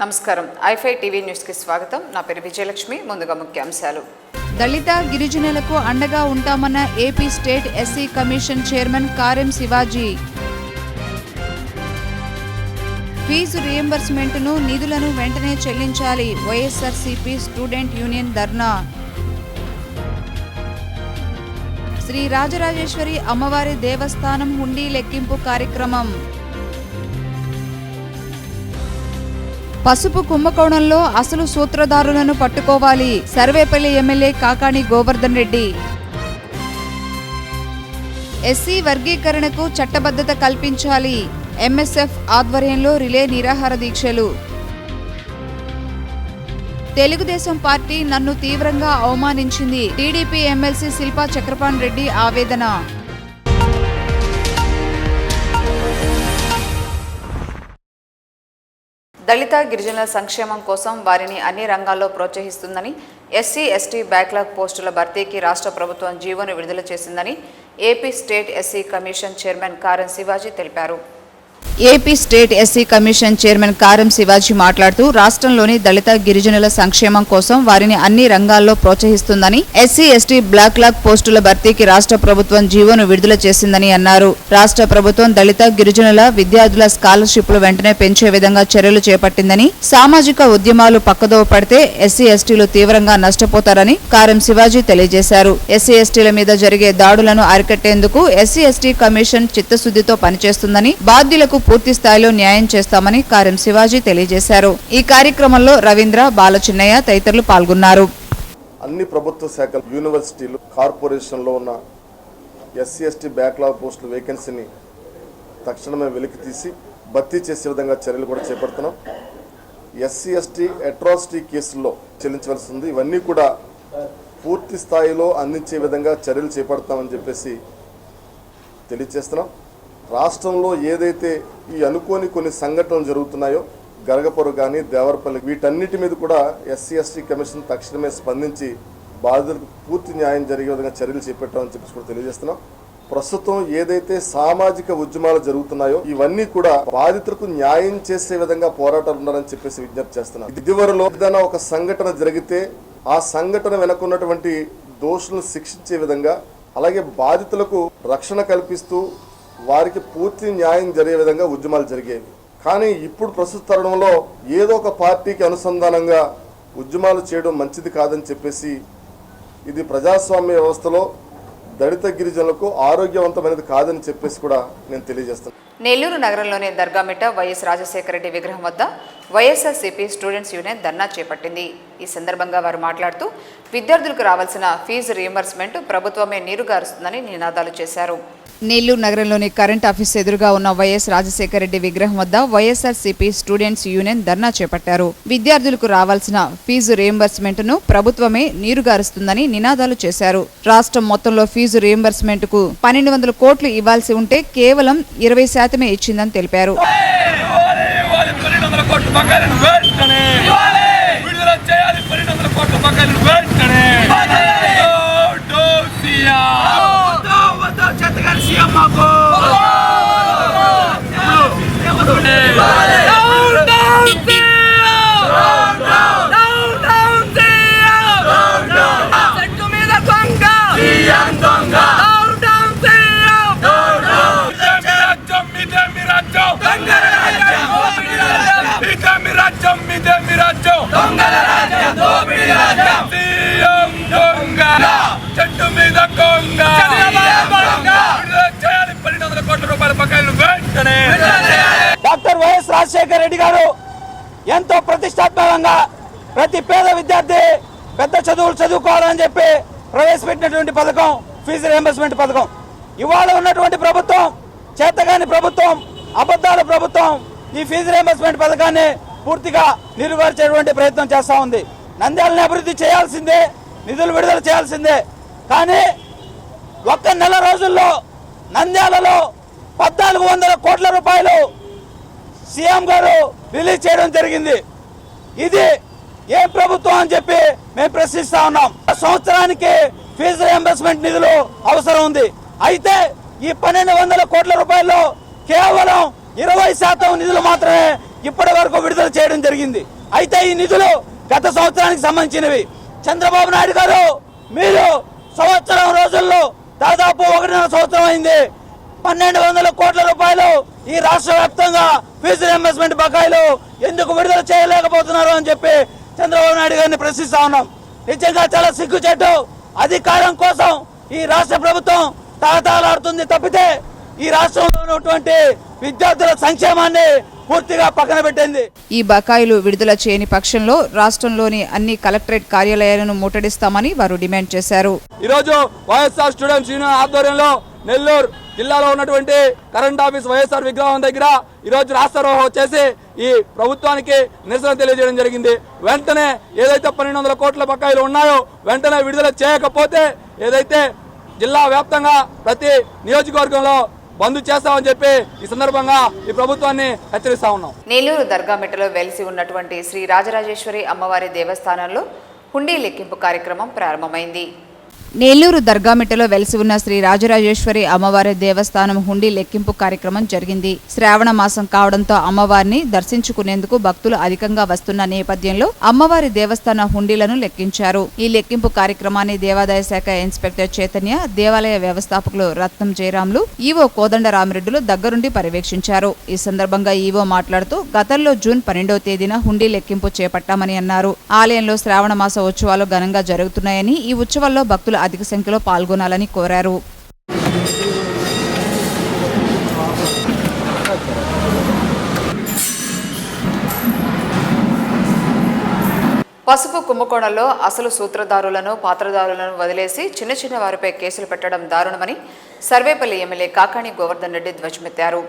నమస్కారం ఐఫై TV news కి స్వాగతం. నా పేరు విజయలక్ష్మి. ముందుగా ముఖ్యాంశాలు. దళిత గిరిజనులకు అండగా ఉంటామన్న AP state SC commission chairman Karem Shivaji. Fee రియంబర్స్మెంట్ను నిధులను వెంటనే చెల్లించాలి. YSRCP student union dharna. Shri Rajarajeshwari అమ్మవారి దేవస్థానం హుండీ లెక్కింపు కార్యక్రమం. పసుపు కుంభకోణంలో అసలు సూత్రధారులను పట్టుకోవాలి. సర్వేపల్లి ఎమ్మెల్యే కాకాణి గోవర్ధన్ రెడ్డి. ఎస్సీ వర్గీకరణకు చట్టబద్ధత కల్పించాలి. ఎంఎస్ఎఫ్ ఆధ్వర్యంలో రిలే నిరాహార దీక్షలు. తెలుగుదేశం పార్టీ నన్ను తీవ్రంగా అవమానించింది. టీడీపీ ఎమ్మెల్సీ శిల్పా చక్రపాణి రెడ్డి ఆవేదన. దళిత గిరిజనుల సంక్షేమం కోసం వారిని అన్ని రంగాల్లో ప్రోత్సహిస్తుందని, ఎస్సీ ఎస్టీ బ్యాక్లాగ్ పోస్టుల భర్తీకి రాష్ట్ర ప్రభుత్వం జీవోను విడుదల చేసిందని AP state SC commission chairman Karem Shivaji తెలిపారు. AP state SC commission chairman Karem Shivaji మాట్లాడుతూ రాష్ట్రంలోని దళిత గిరిజనుల సంక్షేమం కోసం వారిని అన్ని రంగాల్లో ప్రోత్సహిస్తుందని, ఎస్సీ ఎస్టీ బ్లాక్ పోస్టుల భర్తీకి రాష్ట్ర ప్రభుత్వం జీవోను విడుదల చేసిందని అన్నారు. రాష్ట్ర ప్రభుత్వం దళిత గిరిజనుల విద్యార్థుల స్కాలర్షిప్లు వెంటనే పెంచే విధంగా చర్యలు చేపట్టిందని, సామాజిక ఉద్యమాలు పక్కదోవ పడితే ఎస్సీ ఎస్టీలు తీవ్రంగా నష్టపోతారని కారెం శివాజీ తెలియజేశారు. ఎస్సీ ఎస్టీల మీద జరిగే దాడులను అరికట్టేందుకు ఎస్సీ ఎస్టీ కమిషన్ చిత్తశుద్ధితో పనిచేస్తుందని, బాధ్యులకు పూర్తి స్థాయిలో న్యాయం చేస్తామని కారెం శివాజీ తెలియజేశారు. ఈ కార్యక్రమంలో రవీంద్ర, బాలచిన్నయ్య తదితరులు పాల్గొన్నారు. అన్ని ప్రభుత్వ శాఖలు, యూనివర్సిటీలు, కార్పొరేషన్లో ఉన్న ఎస్సీ ఎస్టీ బ్యాక్లాగ్ పోస్టుల వేకెన్సీని తక్షణమే వెలికి తీసి భర్తీ చేసే విధంగా చర్యలు కూడా చేపడుతున్నాం. ఎస్సీ ఎస్టీ అట్రాసిటీ కేసుల్లో చెల్లించవలసి ఉంది. ఇవన్నీ కూడా పూర్తి స్థాయిలో అందించే విధంగా చర్యలు చేపడతామని చెప్పేసి తెలియజేస్తున్నాం. రాష్ట్రంలో ఏదైతే ఈ అనుకోని కొన్ని సంఘటనలు జరుగుతున్నాయో, గరగపొర కానీ దేవరపల్లి, వీటన్నిటి మీద కూడా ఎస్సీ ఎస్టీ కమిషన్ తక్షణమే స్పందించి బాధితులకు పూర్తి న్యాయం జరిగే విధంగా చర్యలు చేపట్టామని చెప్పేసి కూడా తెలియజేస్తున్నాం. ప్రస్తుతం ఏదైతే సామాజిక ఉద్యమాలు జరుగుతున్నాయో ఇవన్నీ కూడా బాధితులకు న్యాయం చేసే విధంగా పోరాటాలు ఉన్నారని చెప్పేసి విజ్ఞప్తి చేస్తున్నాం. ఇదివరలో ఏదైనా ఒక సంఘటన జరిగితే ఆ సంఘటన వెనుకున్నటువంటి దోషులను శిక్షించే విధంగా, అలాగే బాధితులకు రక్షణ కల్పిస్తూ వారికి పూర్తి న్యాయం జరిగే విధంగా ఉద్యమాలు జరిగేవి. కానీ ఇప్పుడు ప్రస్తుత తరుణంలో ఏదో ఒక పార్టీకి అనుసంధానంగా ఉద్యమాలు చేయడం మంచిది కాదని చెప్పేసి, ఇది ప్రజాస్వామ్య వ్యవస్థలో దళిత గిరిజనులకు ఆరోగ్యవంతమైనది కాదని చెప్పేసి కూడా నేను తెలియజేస్తాను. నెల్లూరు నగరంలోని దర్గామిట్ట వైఎస్ రాజశేఖర రెడ్డి విగ్రహం వద్ద వైఎస్ఆర్సీపీ స్టూడెంట్స్ యూనియన్ ధర్నా చేపట్టింది. ఈ సందర్భంగా వారు మాట్లాడుతూ విద్యార్థులకు రావాల్సిన ఫీజు రియంబర్స్మెంట్ ప్రభుత్వమే నీరుగారుస్తుందని నినాదాలు చేశారు. నెల్లూరు నగరంలోని కరెంట్ ఆఫీస్ ఎదురుగా ఉన్న వైఎస్ రాజశేఖర రెడ్డి విగ్రహం వద్ద వైఎస్ఆర్సీపీ స్టూడెంట్స్ యూనియన్ ధర్నా చేపట్టారు. విద్యార్థులకు రావాల్సిన ఫీజు రియంబర్స్మెంట్ ను ప్రభుత్వమే నీరుగారుస్తుందని నినాదాలు చేశారు. రాష్ట్రం మొత్తంలో ఫీజు రియంబర్స్మెంట్ కు 1200 కోట్లు ఇవ్వాల్సి ఉంటే కేవలం 20% ఇచ్చిందని తెలిపారు. డాక్టర్ వైఎస్ రాజశేఖర రెడ్డి గారు ఎంతో ప్రతిష్టాత్మకంగా ప్రతి పేద విద్యార్థి పెద్ద చదువులు చదువుకోవాలని చెప్పి ప్రవేశపెట్టినటువంటి పథకం ఫీజు రియంబర్స్మెంట్ పథకం. ఇవాళ ఉన్నటువంటి ప్రభుత్వం చేతగాని ప్రభుత్వం, అబద్ధాల ప్రభుత్వం ఈ ఫీజు రియంబర్స్మెంట్ పథకాన్ని పూర్తిగా నిర్వహించేటువంటి ప్రయత్నం చేస్తూ ఉంది. నంద్యాలని అభివృద్ధి చేయాల్సిందే, నిధులు విడుదల చేయాల్సిందే. కానీ ఒక్క నెల రోజుల్లో నంద్యాలలో 1400 కోట్ల రూపాయలు సీఎం గారు రిలీజ్ చేయడం జరిగింది. ఇది ఏ ప్రభుత్వం అని చెప్పి మేము ప్రశ్నిస్తా ఉన్నాం. సంవత్సరానికి ఫీజు రియంబర్స్మెంట్ నిధులు అవసరం ఉంది. అయితే ఈ 1200 కోట్ల రూపాయల్లో కేవలం 20% నిధులు మాత్రమే ఇప్పటి వరకు విడుదల చేయడం జరిగింది. అయితే ఈ నిధులు గత సంవత్సరానికి సంబంధించినవి. చంద్రబాబు నాయుడు గారు మీరు సంవత్సరం రోజుల్లో దాదాపు 1.5 సంవత్సరం అయింది 1200 కోట్ల రూపాయలు ఈ రాష్ట్ర వ్యాప్తంగా ఫీజు రియంబర్స్మెంట్ బకాయిలు ఎందుకు విడుదల చేయలేకపోతున్నారు అని చెప్పి చంద్రబాబు నాయుడు గారిని ప్రశ్నిస్తా ఉన్నాం. నిజంగా చాలా సిగ్గుచేటు. అధికారం కోసం ఈ రాష్ట్ర ప్రభుత్వం తాళాడుతుంది తప్పితే ఈ రాష్ట్రంలో ఉన్నటువంటి విద్యార్థుల సంక్షేమాన్ని పూర్తిగా పక్కన పెట్టింది. ఈ బకాయిలు విడుదల చేయని పక్షంలో రాష్ట్రంలోని అన్ని కలెక్టరేట్ కార్యాలయాలను ముట్టడిస్తామని వారు డిమాండ్ చేశారు. ఈరోజు వైఎస్ఆర్ స్టూడెంట్స్ యూనియన్ ఆధ్వర్యంలో నెల్లూరు జిల్లాలో ఉన్నటువంటి కరెంట్ ఆఫీస్ వైఎస్ఆర్ విగ్రహం దగ్గర ఈరోజు రాస్తారోహో వచ్చేసి ఈ ప్రభుత్వానికి నిరసన తెలియజేయడం జరిగింది. వెంటనే ఏదైతే 1200 కోట్ల బకాయిలు ఉన్నాయో వెంటనే విడుదల చేయకపోతే ఏదైతే జిల్లా వ్యాప్తంగా ప్రతి నియోజకవర్గంలో బంద్ చేస్తామని చెప్పి ఈ సందర్భంగా ఈ ప్రభుత్వాన్ని హెచ్చరిస్తా ఉన్నాం. నెల్లూరు దర్గామిట్టలో వెలిసి ఉన్నటువంటి శ్రీ రాజరాజేశ్వరి అమ్మవారి దేవస్థానంలో హుండీ లెక్కింపు కార్యక్రమం ప్రారంభమైంది. నెల్లూరు దర్గామిట్టలో వెలిసి ఉన్న శ్రీ రాజరాజేశ్వరి అమ్మవారి దేవస్థానం హుండీ లెక్కింపు కార్యక్రమం జరిగింది. శ్రావణ మాసం కావడంతో అమ్మవారిని దర్శించుకునేందుకు భక్తులు అధికంగా వస్తున్న నేపథ్యంలో అమ్మవారి దేవస్థాన హుండీలను లెక్కించారు. ఈ లెక్కింపు కార్యక్రమాన్ని దేవాదాయ శాఖ ఇన్స్పెక్టర్ చైతన్య, దేవాలయ వ్యవస్థాపకులు రత్నం జయరాములు, ఈవో కోదండరామిరెడ్డిలు దగ్గరుండి పర్యవేక్షించారు. ఈ సందర్భంగా ఈవో మాట్లాడుతూ గతంలో జూన్ 12వ తేదీన హుండీ లెక్కింపు చేపట్టామని అన్నారు. ఆలయంలో శ్రావణ మాస ఉత్సవాలు ఘనంగా జరుగుతున్నాయని ఈ ఉత్సవాల్లో భక్తులు అధిక సంఖ్యలో పాల్గొనాలని కోరారు. పసుపు కుంభకోణంలో అసలు సూత్రధారులను పాత్రధారులను వదిలేసి చిన్న వారిపై కేసులు పెట్టడం దారుణమని సర్వేపల్లి ఎమ్మెల్యే కాకాణి గోవర్ధన్ రెడ్డి ధ్వజమెత్తారు.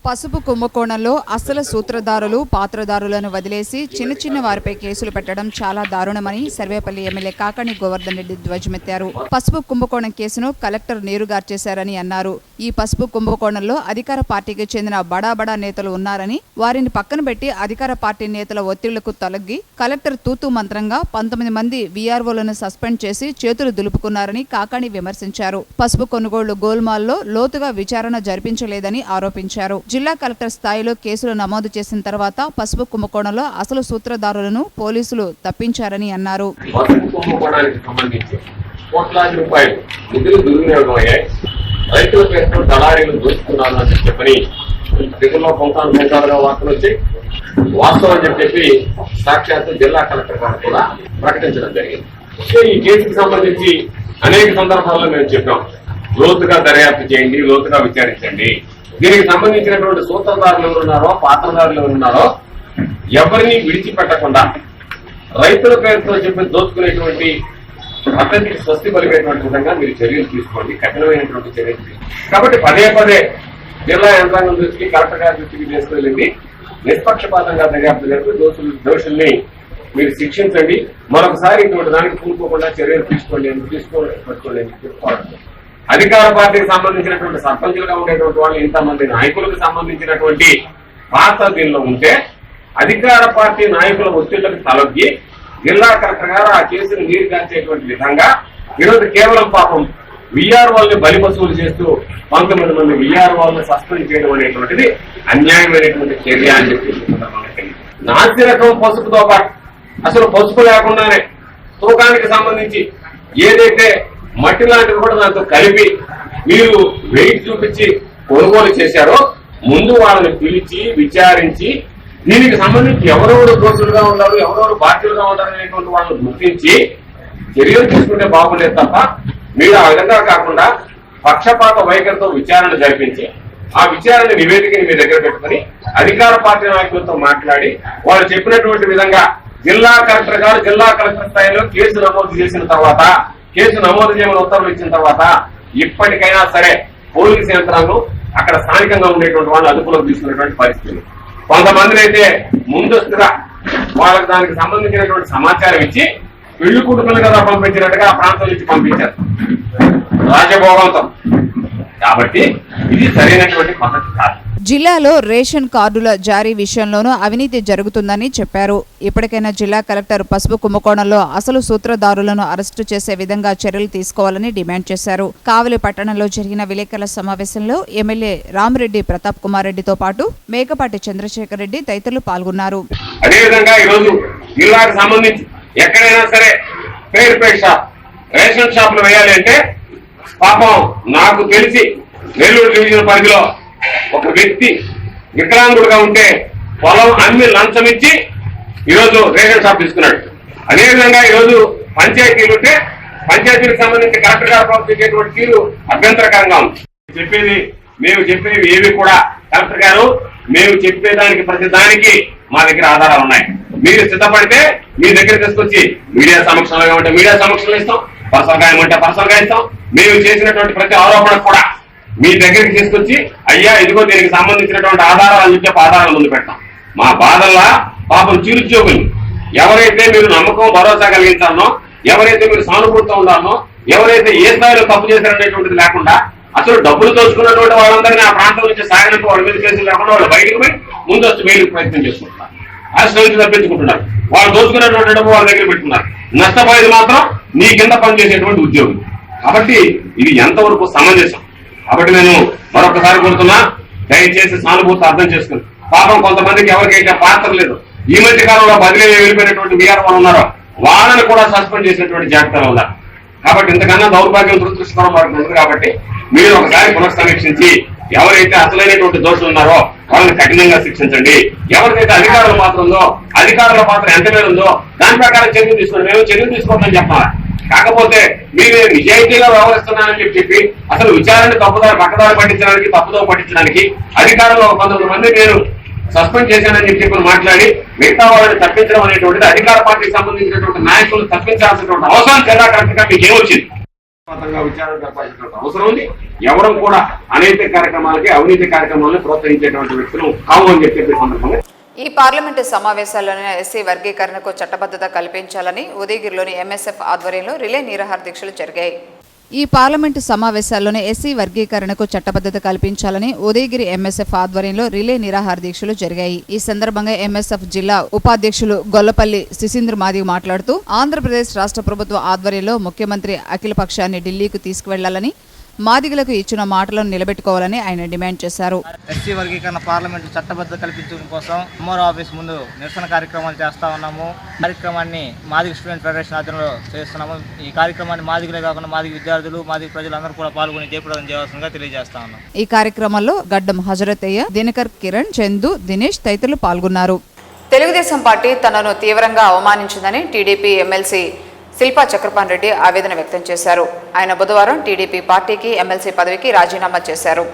పసుపు కుంభకోణంలో అసలు సూత్రధారులు పాత్రధారులను వదిలేసి చిన్న వారిపై కేసులు పెట్టడం చాలా దారుణమని సర్వేపల్లి ఎమ్మెల్యే కాకాణి గోవర్ధన్ రెడ్డి ధ్వజమెత్తారు. పసుపు కుంభకోణం కేసును కలెక్టర్ నీరుగార్చేశారని అన్నారు. ఈ పసుపు కుంభకోణంలో అధికార పార్టీకి చెందిన బడా నేతలు ఉన్నారని, వారిని పక్కన పెట్టి అధికార పార్టీ నేతల ఒత్తిళ్లకు తొలగి కలెక్టర్ తూతూ మంత్రంగా 19 మంది వీఆర్ఓలను సస్పెండ్ చేసి చేతులు దులుపుకున్నారని కాకాణి విమర్శించారు. పసుపు కొనుగోళ్లు గోల్మాల్లో లోతుగా విచారణ జరిపించలేదని ఆరోపించారు. జిల్లా కలెక్టర్ స్థాయిలో కేసులు నమోదు చేసిన తర్వాత పసుపు కుంభకోణంలో అసలు సూత్రధారులను పోలీసులు తప్పించారని అన్నారు. పసుపు కుంభకోణానికి సంబంధించి కోట్లాది రూపాయలు నిధులు దుర్వినియోగం అయ్యాయి. రైతుల పేరుతో దళారీలు దోచుకున్నారు అని చెప్పని తెలుగులో కొంతగా వార్తలు వచ్చి వాస్తవం చెప్పి సాక్షాత్తు జిల్లా కలెక్టర్ గారు కూడా ప్రకటించడం జరిగింది. ఈ కేసుకు సంబంధించి అనేక సందర్భాల్లో మేము చెప్పాం, లోతుగా దర్యాప్తు చేయండి, లోతుగా విచారించండి. దీనికి సంబంధించినటువంటి సూత్రధారులు ఎవరున్నారో పాత్రధారులు ఎవరున్నారో ఎవరిని విడిచిపెట్టకుండా రైతుల పేరుతో చెప్పి దోచుకునేటువంటి పద్ధతికి స్వస్తి పలికేటువంటి విధంగా మీరు చర్యలు తీసుకోండి, కఠినమైనటువంటి చర్యలు తీసుకోండి. కాబట్టి పదే జిల్లా యంత్రాంగం దృష్టికి కలెక్టర్ గారి దృష్టికి తీసుకెళ్ళింది. నిష్పక్షపాతంగా దర్యాప్తు జరిపి దోషుల్ని మీరు శిక్షించండి, మరొకసారి ఇటువంటి దానికి పూనుకోకుండా చర్యలు తీసుకోండి అని పట్టుకోండి అని చెప్పుకోవాలి. అధికార పార్టీకి సంబంధించినటువంటి సర్పంచులుగా ఉండేటువంటి వాళ్ళు ఇంతమంది నాయకులకు సంబంధించినటువంటి పాత్ర దీనిలో ఉంటే అధికార పార్టీ నాయకుల ఒత్తిళ్లకు తలొగ్గి జిల్లా కలెక్టర్ గారు ఆ కేసును నీరుగార్చేటువంటి విధంగా ఈరోజు కేవలం పాపం వీఆర్ఓల్ని బలి వసూలు చేస్తూ 19 మంది వీఆర్ఓల్ని సస్పెండ్ చేయడం అనేటువంటిది అన్యాయమైనటువంటి చర్య అని చెప్పి నాసి రకం పసుపుతో పాటు అసలు పసుపు లేకుండానే తూకానికి సంబంధించి ఏదైతే మట్టి లాంటివి కూడా దాంతో కలిపి మీరు వెయిట్ చూపించి కొనుగోలు చేశారో ముందు వాళ్ళని పిలిచి విచారించి దీనికి సంబంధించి ఎవరెవరు దోషులుగా ఉన్నారు, ఎవరెవరు బాధ్యులుగా ఉన్నారు అనేటువంటి వాళ్ళని గుర్తించి చర్యలు తీసుకుంటే బాగుండేది తప్ప మీరు ఆ విధంగా కాకుండా పక్షపాత వైఖరితో విచారణ జరిపించి ఆ విచారణ నివేదికని మీ దగ్గర పెట్టుకుని అధికార పార్టీ నాయకులతో మాట్లాడి వాళ్ళు చెప్పినటువంటి విధంగా జిల్లా కలెక్టర్ గారు జిల్లా కలెక్టర్ స్థాయిలో కేసు నమోదు చేసిన తర్వాత కేసు నమోదు చేయమని ఉత్తర్వులు ఇచ్చిన తర్వాత ఇప్పటికైనా సరే పోలీసు యంత్రాంగం అక్కడ స్థానికంగా ఉండేటువంటి వాళ్ళు అదుపులోకి తీసుకునేటువంటి పరిస్థితి. కొంతమందిని అయితే ముందస్తుగా వాళ్ళకి దానికి సంబంధించినటువంటి సమాచారం ఇచ్చి పెళ్లి కుటుంబాలు కదా పంపించినట్టుగా ఆ ప్రాంతం నుంచి పంపించారు రాజభోగంతో. కాబట్టి ఇది సరైనటువంటి పద్ధతి కాదు. జిల్లాలో రేషన్ కార్డుల జారీ విషయంలోనూ అవినీతి జరుగుతుందని చెప్పారు. ఇప్పటికైనా జిల్లా కలెక్టర్ పసుపు కుంభకోణంలో అసలు సూత్రధారులను అరెస్టు చేసే విధంగా చర్యలు తీసుకోవాలని డిమాండ్ చేశారు. కావలి పట్టణంలో జరిగిన విలేకరుల సమావేశంలో ఎమ్మెల్యే రామిరెడ్డి ప్రతాప్ కుమార్ రెడ్డితో పాటు మేకపాటి చంద్రశేఖర్ రెడ్డి తదితరులు పాల్గొన్నారు. అదేవిధంగా ఈరోజు జిల్లాకు సంబంధించి ఎక్కడైనా సరే ఫెయిర్ ప్రైస్ షాప్, రేషన్ షాపులు వేయాలి అంటే పాపం నాకు తెలిసి నెల్లూరు డివిజన్ పరిధిలో ఒక వ్యక్తి వికలాంగుడుగా ఉంటే పొలం అమ్మి లంచం ఇచ్చి ఈరోజు రేషన్ షాప్ తీసుకున్నాడు. అదేవిధంగా ఈరోజు పంచాయతీలు ఉంటే పంచాయతీలకు సంబంధించి కలెక్టర్ గారు ప్రవర్తించేటువంటి తీరు అభ్యంతరకరంగా ఉంది. మేము చెప్పేవి ఏవి కూడా కలెక్టర్ గారు మేము చెప్పేదానికి ప్రతి దానికి మా దగ్గర ఆధారాలు ఉన్నాయి. మీరు సిద్ధపడితే మీ దగ్గర తీసుకొచ్చి మీడియా సమక్షంలో ఉంటే మీడియా సమక్షంలో ఇస్తాం, పర్సనల్ గా ఏమంటే పర్సనల్ గా ఇస్తాం. మేము చేసినటువంటి ప్రతి ఆరోపణ కూడా మీ దగ్గరికి తీసుకొచ్చి అయ్యా ఇదిగో దీనికి సంబంధించినటువంటి ఆధారాలు అని చెప్పి ఆధారాలు ముందు పెడతాం. మా బాధల్లా పాపం చిరుద్యోగులు ఎవరైతే మీరు నమ్మకం భరోసా కలిగించాలనో, ఎవరైతే మీరు సానుభూతితో ఉండాలనో, ఎవరైతే ఏ స్థాయిలో తప్పు చేశారనేటువంటిది లేకుండా అసలు డబ్బులు దోచుకున్నటువంటి వాళ్ళందరినీ ఆ ప్రాంతం నుంచి సాగినట్టు వాళ్ళ మీద కేసులు లేకుండా వాళ్ళు బయటకు పోయి ముందస్తు బెయిల్కి ప్రయత్నం చేసుకుంటున్నారు. రాష్ట్రం నుంచి తప్పించుకుంటున్నారు. వాళ్ళు దోచుకున్నటువంటి డబ్బు వాళ్ళ దగ్గర పెట్టుకున్నారు. నష్టపోయేది మాత్రం నీ కింద పనిచేసేటువంటి ఉద్యోగులు. కాబట్టి ఇది ఎంతవరకు సమంజసం? కాబట్టి నేను మరొకసారి కోరుతున్నా, దయచేసి సానుభూతి అర్థం చేసుకుని పాపం కొంతమందికి ఎవరికైతే పాత్ర లేదు, ఈ మధ్య కాలంలో బదిలీ వెళ్ళిపోయినటువంటి బీఆర్ వాళ్ళు ఉన్నారో వాళ్ళని కూడా సస్పెండ్ చేసినటువంటి జాగ్రత్తలు ఉన్నారు. కాబట్టి ఇంతకన్నా దౌర్భాగ్యం దురదృష్టకరం వారికి ఉంది. కాబట్టి మీరు ఒకసారి పునఃసమీక్షించి ఎవరైతే అసలైనటువంటి దోషులు ఉన్నారో వాళ్ళని కఠినంగా శిక్షించండి. ఎవరికైతే అధికారుల పాత్ర ఉందో, అధికారుల పాత్ర ఎంత మేర ఉందో దాని ప్రకారం చర్యలు తీసుకోండి. మేము చర్యలు తీసుకోవద్దని చెప్పాలి. కాకపోతే మీరు నిజాయితీగా వ్యవహరిస్తున్నారని చెప్పి అసలు విచారణ పక్కదారి పట్టించడానికి, తప్పుదో పట్టించడానికి అధికారంలో 19 మంది నేను సస్పెండ్ చేశానని చెప్పి మాట్లాడి మిగతా వాళ్ళని తప్పించడం అనేటువంటిది అధికార పార్టీకి సంబంధించినటువంటి నాయకులు తప్పించాల్సినటువంటి అవసరం జిల్లా కలెక్టర్గా మీకు ఏమొచ్చింది? విచారణ జరపాల్సినటువంటి అవసరం ఉంది. ఎవరు కూడా అనైతిక కార్యక్రమాలకి, అవినీతి కార్యక్రమాలను ప్రోత్సహించేటువంటి వ్యక్తులు కావు అని చెప్పి సందర్భంగా ఈ పార్లమెంటు సమావేశాల్లోనే ఎస్సీ వర్గీకరణకు చట్టబద్ధత కల్పించాలని ఉదయగిరిలోని ఎంఎస్ఎఫ్ ఆధ్వర్యంలో రిలే నిరాహార దీక్షలు జరిగాయి. ఈ పార్లమెంటు సమావేశాల్లోనే ఎస్సీ వర్గీకరణకు చట్టబద్ధత కల్పించాలని ఉదయగిరి ఎంఎస్ఎఫ్ ఆధ్వర్యంలో రిలే నిరాహార దీక్షలు జరిగాయి. ఈ సందర్భంగా ఎంఎస్ఎఫ్ జిల్లా ఉపాధ్యక్షులు గొల్లపల్లి శిశీంద్ర మాదిగ మాట్లాడుతూ ఆంధ్రప్రదేశ్ రాష్ట్ర ప్రభుత్వ ఆధ్వర్యంలో ముఖ్యమంత్రి అఖిలపక్షాన్ని ఢిల్లీకి తీసుకువెళ్లాలని, మాదిగలకు ఇచ్చిన మాటలను నిలబెట్టుకోవాలని ఆయన డిమాండ్ చేశారు. ఎస్సీ వర్గీకరణ పార్లమెంటు చట్టబద్ధత కల్పించడం కోసం ఎంఆర్ఓ ఆఫీస్ ముందు నిరసన కార్యక్రమాలు చేస్తా ఉన్నాము. కార్యక్రమాన్ని మాదిగ స్టూడెంట్ ఫెడరేషన్ ఆధ్వర్యంలో చేస్తున్నాము. ఈ కార్యక్రమాన్ని మాదిగలే కాకుండా మాదిగ విద్యార్థులు, మాదిగ ప్రజలందరూ కూడా పాల్గొని జయప్రదం చేయవలసిందిగా తెలియజేస్తా ఉన్నాం. ఈ కార్యక్రమంలో గడ్డం హజరతయ్య, దినకర్ కిరణ్, చందు, దినేష్ తదితరులు పాల్గొన్నారు. తెలుగుదేశం పార్టీ తనను తీవ్రంగా అవమానించిందని టీడీపీ ఎమ్మెల్సీ శిల్పా చక్రపాణి రెడ్డి ఆవేదన వ్యక్తం చేశారు. ఆయన బుధవారం టీడీపీ పార్టీకి ఎమ్మెల్సీ పదవికి రాజీనామా చేశారు.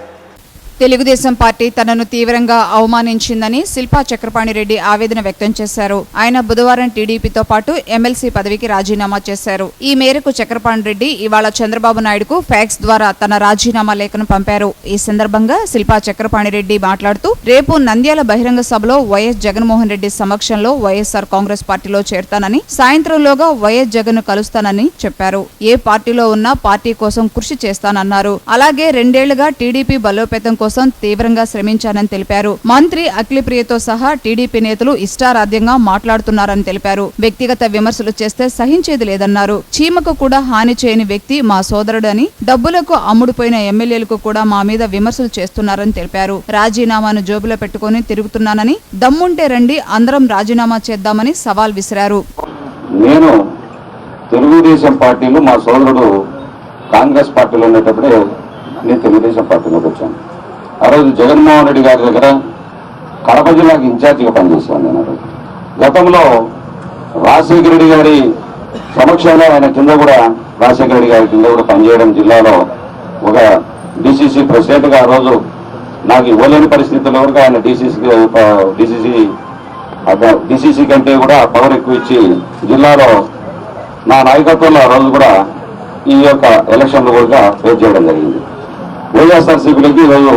తెలుగుదేశం పార్టీ తనను తీవ్రంగా అవమానించిందని శిల్పా చక్రపాణి రెడ్డి ఆవేదన వ్యక్తం చేశారు. ఆయన బుధవారం టీడీపీతో పాటు ఎమ్మెల్సీ పదవికి రాజీనామా చేశారు. ఈ మేరకు చక్రపాణి రెడ్డి ఇవాళ చంద్రబాబు నాయుడుకు ఫ్యాక్స్ ద్వారా తన రాజీనామా లేఖను పంపారు. ఈ సందర్భంగా శిల్పా చక్రపాణి రెడ్డి మాట్లాడుతూ రేపు నంద్యాల బహిరంగ సభలో వైఎస్ జగన్మోహన్ రెడ్డి సమక్షంలో వైఎస్ఆర్ కాంగ్రెస్ పార్టీలో చేరతానని, సాయంత్రంలోగా వైఎస్ జగన్ ను కలుస్తానని చెప్పారు. ఏ పార్టీలో ఉన్నా పార్టీ కోసం కృషి చేస్తానన్నారు. అలాగే 2 ఏళ్లుగా టీడీపీ బలోపేతం కోసం తీవ్రంగా శ్రమించానని తెలిపారు. మంత్రి అఖిలప్రియతో సహా టీడీపీ నేతలు ఇష్టారాధ్యంగా మాట్లాడుతున్నారని తెలిపారు. వ్యక్తిగత విమర్శలు చేస్తే సహించేది లేదన్నారు. చీమకు కూడా హాని చేయని వ్యక్తి మా సోదరుడు అని, డబ్బులకు అమ్ముడుపోయిన ఎమ్మెల్యేలకు కూడా మా మీద విమర్శలు చేస్తున్నారని తెలిపారు. రాజీనామాను జోబులో పెట్టుకుని తిరుగుతున్నానని, దమ్ముంటే రండి అందరం రాజీనామా చేద్దామని సవాల్ విసిరారు. నేను తెలుగుదేశం పార్టీలో మా సోదరుడు కాంగ్రెస్ పార్టీలో ఉండేటప్పుడే నేను తెలుగుదేశం పార్టీలోకి వచ్చాను. ఆ రోజు జగన్మోహన్ రెడ్డి గారి దగ్గర కడప జిల్లాకి ఇన్ఛార్జిగా పనిచేశాను. నేను గతంలో రాజశేఖర రెడ్డి గారి సమక్షంలో ఆయన కింద కూడా రాజశేఖర రెడ్డి గారి కింద కూడా పనిచేయడం, జిల్లాలో ఒక డిసిసి ప్రెసిడెంట్గా ఆ రోజు నాకు ఇవ్వలేని పరిస్థితుల్లో వరకు ఆయన డిసిసి కంటే కూడా పవర్ ఎక్కువ ఇచ్చి జిల్లాలో నా నాయకత్వంలో ఆ రోజు కూడా ఈ యొక్క ఎలక్షన్లు కూడా ఫేస్ చేయడం జరిగింది. వైఎస్ఆర్సీపీలోకి ఈరోజు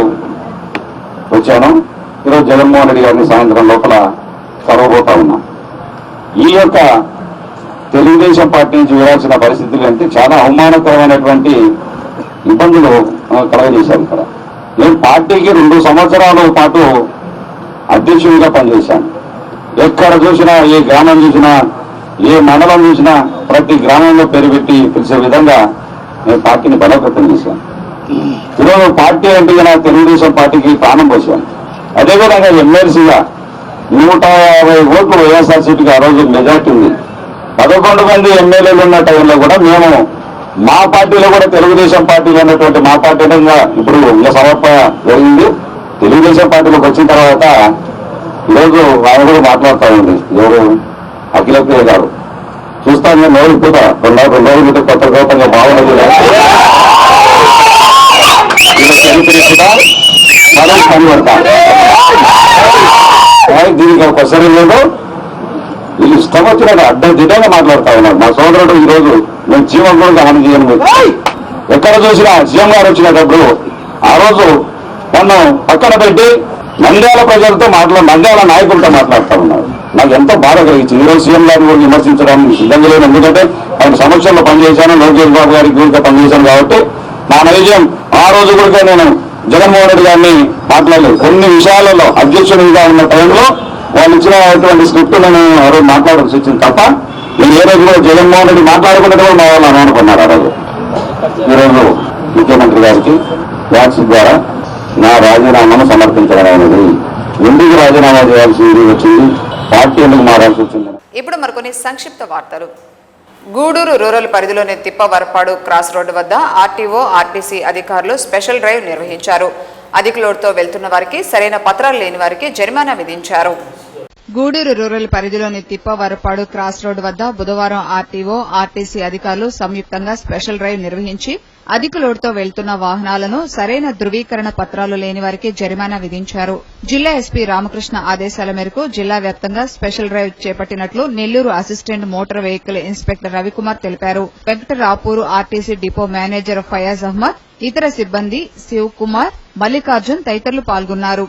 వచ్చాను. ఈరోజు జగన్మోహన్ రెడ్డి గారిని సాయంత్రం లోపల కలవబోతా ఉన్నాం. ఈ యొక్క తెలుగుదేశం పార్టీ నుంచి వెళ్ళాల్సిన పరిస్థితులు అంటే చాలా అవమానకరమైనటువంటి ఇబ్బందులు కలగజేశారు. ఇక్కడ నేను పార్టీకి 2 సంవత్సరాల పాటు అధ్యక్షుడిగా పనిచేశాను. ఎక్కడ చూసినా, ఏ గ్రామం చూసినా, ఏ మండలం చూసినా ప్రతి గ్రామంలో పేరు పెట్టి పిలిచే విధంగా నేను పార్టీని బలోపేతం చేశాను. ఈరోజు పార్టీ అంటే నా తెలుగుదేశం పార్టీకి ప్రాణం పోసాను. అదేవిధంగా ఎమ్మెల్సీగా 150 ఓట్లు వైఎస్ఆర్సీపీకి ఆ రోజు మెజార్టీ ఉంది. 11 మంది ఎమ్మెల్యేలు ఉన్న టైంలో కూడా మేము మా పార్టీలో కూడా తెలుగుదేశం పార్టీలో ఉన్నటువంటి మా పార్టీ ఇప్పుడు ఇంకా సమర్పణ జరిగింది. తెలుగుదేశం పార్టీలోకి వచ్చిన తర్వాత ఈరోజు ఆయన కూడా మాట్లాడుతూ ఉంది. ఎవరు అఖిలప్రియ గారు చూస్తాను నేను నోరు కూడా 2 రోజులు కొత్తగా బాగున్నది పని పడతాను. దీనికి ఒక క్వశ్చన్ లేదు. వీళ్ళు ఇష్టం వచ్చినట్టు అడ్డదిడ్డంగా మాట్లాడుతా ఉన్నారు. మా సోదరుడు ఈరోజు నేను జీవం కూడా హాని చేయను. ఎక్కడ చూసినా సీఎం గారు వచ్చినప్పుడు ఆ రోజు నన్ను పక్కన పెట్టి నంద్యాల ప్రజలతో నంద్యాల నాయకులతో మాట్లాడుతూ ఉన్నారు. నాకు ఎంతో బాధ కలిగించింది. ఈరోజు సీఎం గారిని కూడా విమర్శించడానికి సిద్ధంగా లేదు. ఎందుకంటే ఆయన సమక్షంలో పనిచేశాను, లోకేష్ బాబు గారికి కూడా పనిచేశాను కాబట్టి నా నైజం ఆ రోజు కూడా నేను జగన్మోహన్ రెడ్డి గారిని మాట్లాడలేదు. కొన్ని విషయాలలో అధ్యక్షుడిగా ఉన్న టైంలో వాళ్ళు ఇచ్చినటువంటి స్క్రిప్టులను ఆ రోజు మాట్లాడాల్సి వచ్చింది తప్ప నేను ఏ రోజు కూడా జగన్మోహన్ రెడ్డి మాట్లాడుకున్నట్టు కూడా మా వాళ్ళు అనుకున్నారు. ఆ రోజు ఈరోజు ముఖ్యమంత్రి గారికి వాట్సాప్ ద్వారా నా రాజీనామాను సమర్పించడం అనేది. ఎందుకు రాజీనామా చేయాల్సి వచ్చింది, పార్టీ ఎందుకు మారాల్సి వచ్చింది? ఇప్పుడు మరికొన్ని సంక్షిప్త వార్తలు. గూడూరు రూరల్ పరిధిలోని తిప్పవరపాడు క్రాస్ రోడ్డు వద్ద ఆర్టీఓ, ఆర్టీసీ అధికారులు స్పెషల్ డ్రైవ్ నిర్వహించారు. అధిక లోడ్తో వెళ్తున్న వారికి, సరైన పత్రాలు లేని వారికి జరిమానా విధించారు. గూడూరు రూరల్ పరిధిలోని తిప్పవరపాడు క్రాస్ రోడ్డు వద్ద బుధవారం ఆర్టీఓ, ఆర్టీసీ అధికారులు సంయుక్తంగా స్పెషల్ డ్రైవ్ నిర్వహించి అధిక లోడ్తో వెళ్తున్న వాహనాలను సరైన ధృవీకరణ పత్రాలు లేని వారికి జరిమానా విధించారు. జిల్లా ఎస్పీ రామకృష్ణ ఆదేశాల మేరకు జిల్లా వ్యాప్తంగా స్పెషల్ డ్రైవ్ చేపట్టినట్లు Nellore assistant motor vehicle inspector Ravikumar తెలిపారు. Venkatarapuru RTC depot manager Fayaz Ahmed, ఇతర సిబ్బంది శివ్ కుమార్, మల్లికార్జున్ తదితరులు పాల్గొన్నారు.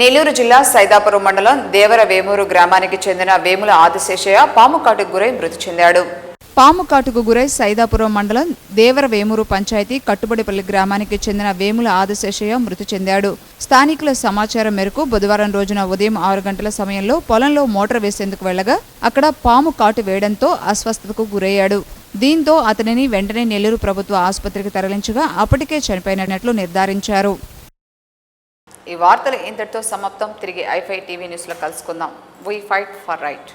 నెల్లూరు జిల్లా సైదాపురం మండలం దేవర వేమూరు గ్రామానికి చెందిన వేముల ఆదిశేషయ్య పాము కాటుకు గురై మృతి చెందాడు. పాము కాటుకు గురై సైదాపురం మండలం దేవర వేమూరు పంచాయతీ కట్టుబడిపల్లి గ్రామానికి చెందిన వేముల ఆదిశేషయ్య మృతి చెందాడు. స్థానికుల సమాచారం మేరకు బుధవారం రోజున ఉదయం 6 గంటల సమయంలో పొలంలో మోటార్ వేసేందుకు వెళ్లగా అక్కడ పాము కాటు వేయడంతో అస్వస్థతకు గురయ్యాడు. దీంతో అతనిని వెంటనే నెల్లూరు ప్రభుత్వ ఆసుపత్రికి తరలించగా అప్పటికే చనిపోయినట్లు నిర్ధారించారు. ఈ వార్తలు ఇంతటితో సమాప్తం. తిరిగి i5 టీవీ న్యూస్లో కలుసుకుందాం. We fight for right.